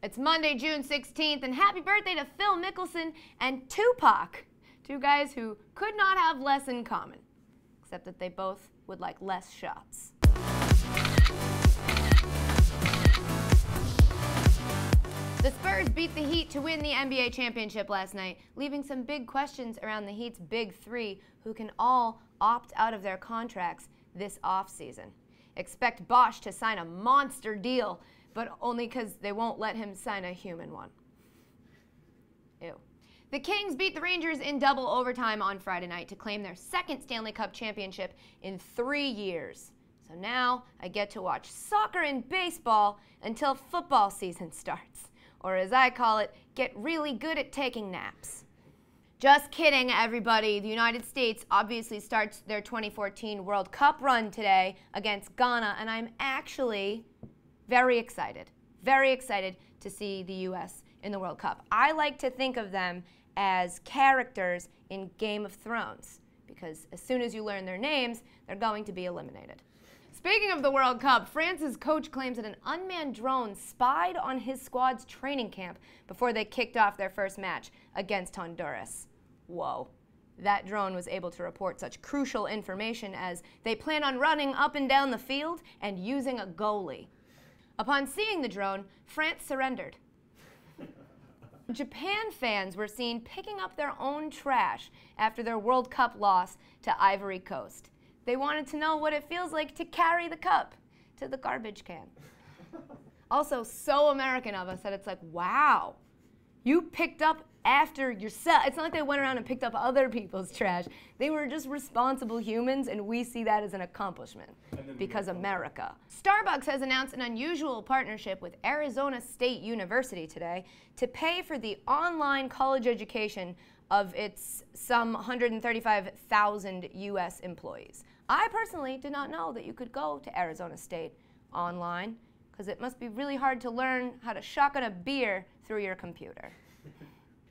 It's Monday, June 16th, and happy birthday to Phil Mickelson and Tupac, two guys who could not have less in common, except that they both would like less shots. The Spurs beat the Heat to win the NBA championship last night, leaving some big questions around the Heat's big three, who can all opt out of their contracts this offseason. Expect Bosch to sign a monster deal, but only because they won't let him sign a human one. Ew. The Kings beat the Rangers in double overtime on Friday night to claim their second Stanley Cup championship in 3 years. So now I get to watch soccer and baseball until football season starts. Or as I call it, get really good at taking naps. Just kidding, everybody. The United States obviously starts their 2014 World Cup run today against Ghana, and I'm actually very excited to see the U.S. in the World Cup. I like to think of them as characters in Game of Thrones, because as soon as you learn their names, they're going to be eliminated. Speaking of the World Cup, France's coach claims that an unmanned drone spied on his squad's training camp before they kicked off their first match against Honduras. Whoa. That drone was able to report such crucial information as they plan on running up and down the field and using a goalie. Upon seeing the drone, France surrendered. Japan fans were seen picking up their own trash after their World Cup loss to Ivory Coast. They wanted to know what it feels like to carry the cup to the garbage can. Also, so American of us that it's like, wow, you picked up after yourself. It's not like they went around and picked up other people's trash. They were just responsible humans, and we see that as an accomplishment because America. Starbucks has announced an unusual partnership with Arizona State University today to pay for the online college education of its some 135,000 U.S. employees. I personally did not know that you could go to Arizona State online, because it must be really hard to learn how to shotgun a beer through your computer.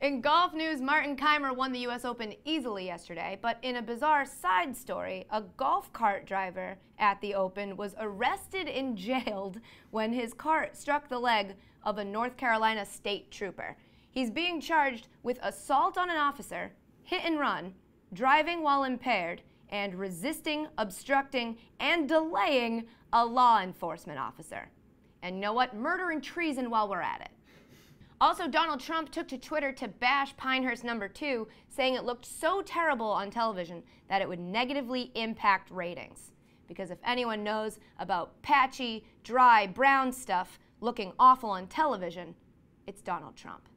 In golf news, Martin Kaymer won the U.S. Open easily yesterday, but in a bizarre side story, a golf cart driver at the Open was arrested and jailed when his cart struck the leg of a North Carolina state trooper. He's being charged with assault on an officer, hit and run, driving while impaired, and resisting, obstructing, and delaying a law enforcement officer. And you know what? Murder and treason while we're at it. Also, Donald Trump took to Twitter to bash Pinehurst No. 2, saying it looked so terrible on television that it would negatively impact ratings. Because if anyone knows about patchy, dry, brown stuff looking awful on television, it's Donald Trump.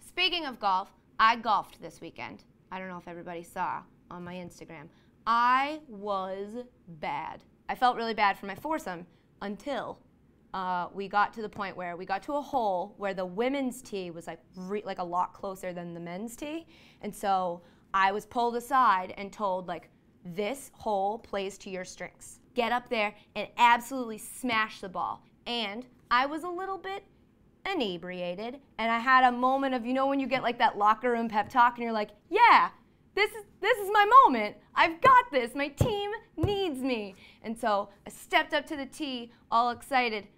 Speaking of golf, I golfed this weekend. I don't know if everybody saw on my Instagram. I was bad. I felt really bad for my foursome until we got to the point where we got to a hole where the women's tee was like a lot closer than the men's tee. And so I was pulled aside and told, like, this hole plays to your strengths. Get up there and absolutely smash the ball. And I was a little bit inebriated, and I had a moment of, you know, when you get like that locker room pep talk and you're like, yeah, this is my moment. I've got this. My team needs me. And so I stepped up to the tee all excited.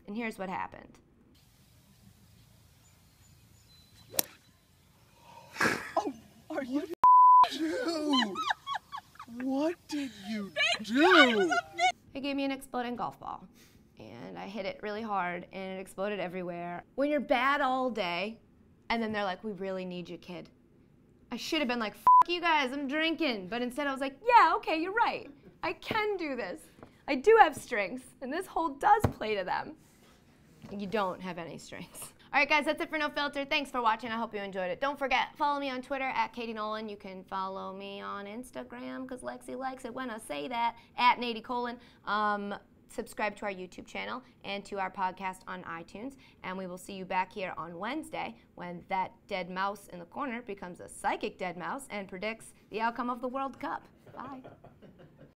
And here's what happened. Oh, are you do? What did you do? They gave me an exploding golf ball, and I hit it really hard, and it exploded everywhere. When you're bad all day, and then they're like, we really need you, kid. I should have been like, F you guys, I'm drinking. But instead I was like, yeah, okay, you're right. I can do this. I do have strengths, and this hole does play to them. You don't have any strengths. All right, guys, that's it for No Filter. Thanks for watching. I hope you enjoyed it. Don't forget, follow me on Twitter at Katie Nolan. You can follow me on Instagram, because Lexi likes it when I say that, at Nady Colon. Subscribe to our YouTube channel and to our podcast on iTunes. And we will see you back here on Wednesday when that dead mouse in the corner becomes a psychic dead mouse and predicts the outcome of the World Cup. Bye.